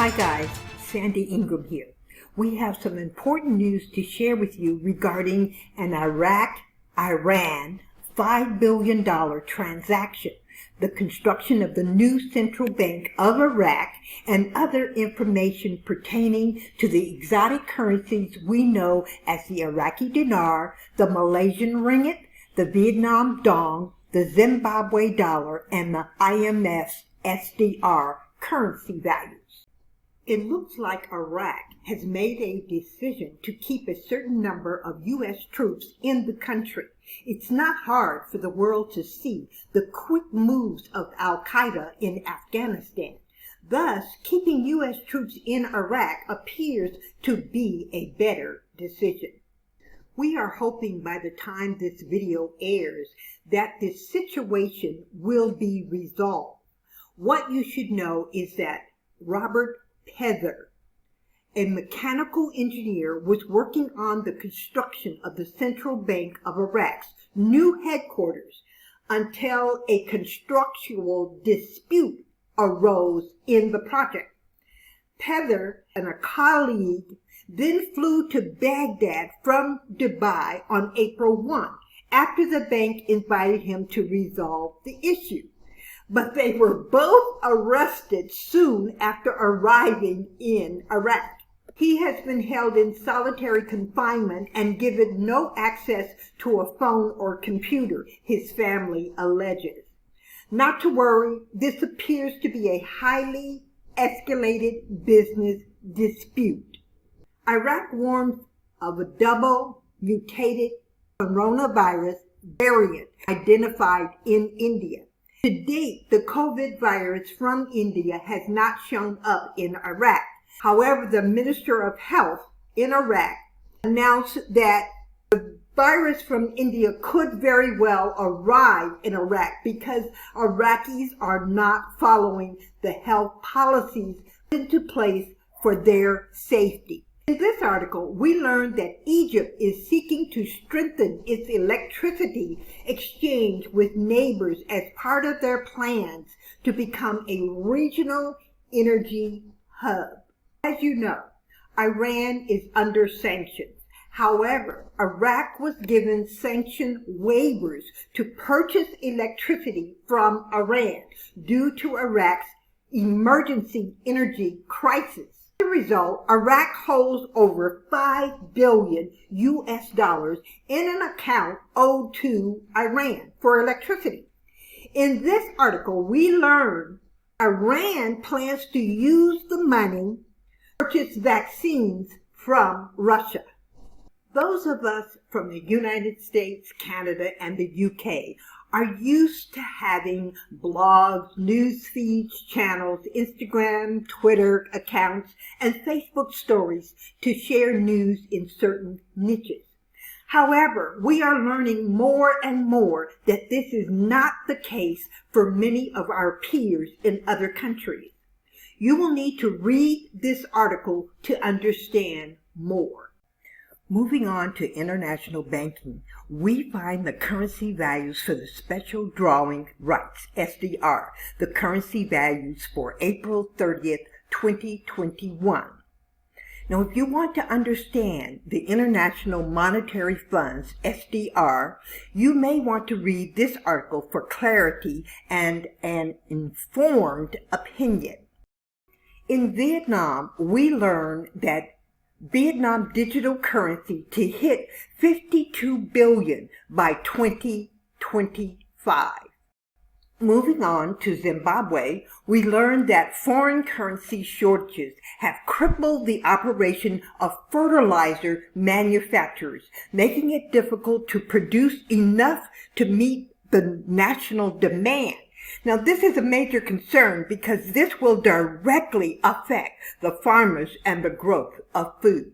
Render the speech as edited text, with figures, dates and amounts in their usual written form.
Hi guys, Sandy Ingram here. We have some important news to share with you regarding an Iraq-Iran $5 billion transaction, the construction of the new central bank of Iraq, and other information pertaining to the exotic currencies we know as the Iraqi dinar, the Malaysian ringgit, the Vietnam dong, the Zimbabwe dollar, and the IMF's SDR currency values. It looks like Iraq has made a decision to keep a certain number of U.S. troops in the country. It's not hard for the world to see the quick moves of al-Qaeda in Afghanistan. Thus, keeping U.S. troops in Iraq appears to be a better decision. We are hoping by the time this video airs that this situation will be resolved. What you should know is that Robert Heather, a mechanical engineer, was working on the construction of the Central Bank of Iraq's new headquarters until a constructual dispute arose in the project. Heather and a colleague then flew to Baghdad from Dubai on April 1 after the bank invited him to resolve the issue. But they were both arrested soon after arriving in Iraq. He has been held in solitary confinement and given no access to a phone or computer, his family alleges. Not to worry, this appears to be a highly escalated business dispute. Iraq warns of a double mutated coronavirus variant identified in India. To date, the COVID virus from India has not shown up in Iraq. However, the Minister of Health in Iraq announced that the virus from India could very well arrive in Iraq because Iraqis are not following the health policies put into place for their safety. In this article, we learned that Egypt is seeking to strengthen its electricity exchange with neighbors as part of their plans to become a regional energy hub. As you know, Iran is under sanctions. However, Iraq was given sanction waivers to purchase electricity from Iran due to Iraq's emergency energy crisis. As a result, Iraq holds over $5 billion in an account owed to Iran for electricity. In this article, we learn Iran plans to use the money to purchase vaccines from Russia. Those of us from the United States, Canada, and the UK are used to having blogs, news feeds, channels, Instagram, Twitter accounts, and Facebook stories to share news in certain niches. However, we are learning more and more that this is not the case for many of our peers in other countries. You will need to read this article to understand more. Moving on to international banking, we find the currency values for the special drawing rights, SDR, the currency values for April 30th, 2021. Now, if you want to understand the International Monetary Fund's SDR, you may want to read this article for clarity and an informed opinion. In Vietnam, we learn that Vietnam digital currency to hit 52 billion by 2025. Moving on to Zimbabwe, we learned that foreign currency shortages have crippled the operation of fertilizer manufacturers, making it difficult to produce enough to meet the national demand. Now, this is a major concern because this will directly affect the farmers and the growth of food.